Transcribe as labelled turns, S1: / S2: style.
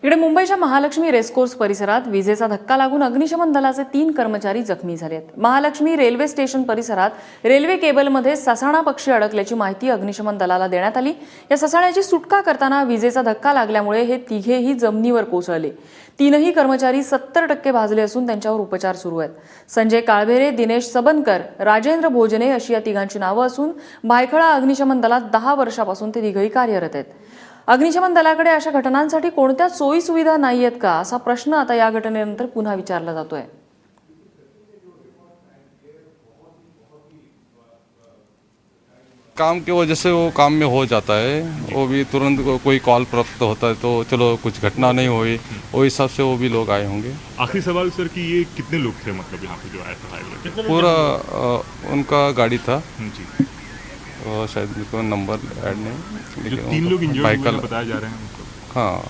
S1: इकडे मुंबईच्या महालक्ष्मी रेसकोर्स परिसरात विजेचा धक्का लागून अग्निशमन दलाचे 3 कर्मचारी जखमी झाले आहेत। महालक्ष्मी रेल्वे स्टेशन परिसरात रेल्वे केबलमध्ये ससाणा पक्षी अडकल्याची माहिती अग्निशमन दलाला देण्यात आली। या ससाण्याची सुटका करताना विजेचा धक्का लागल्यामुळे हे तिघेही जमिनीवर कोसळले। 3ही कर्मचारी 70% भाजले असून त्यांच्यावर उपचार सुरू आहेत। संजय काळभेरे, दिनेश सबनकर, राजेंद्र भोजने अशी या तिघांची नावे असून भायखळा अग्निशमन दलात 10 वर्षापासून ते तिघेही कार्यरत आहेत। अग्निशमन दलाकडे अशा घटनांसाठी कोणत्या सोयी सुविधा नाहीयेत का असा प्रश्न आता या घटनेनंतर पुन्हा विचारला जातोय।
S2: काम की वजह से वो काम में हो जाता है, वो भी तुरंत कोई कॉल प्राप्त होता है तो चलो कुछ घटना नहीं हुई, वो हिसाब से वो भी लोग आए होंगे।
S3: आखिरी सवाल सर कि ये कितने लोग थे, मतलब यहाँ पे जो आए थे हाईवे?
S2: पूरा उनका गाड़ी था
S3: जी,
S2: शायद मेरे को नंबर ऐड नहीं,
S3: जो 3 लोग इंजर्ड हुए बताया जा रहे हैं।
S2: हाँ।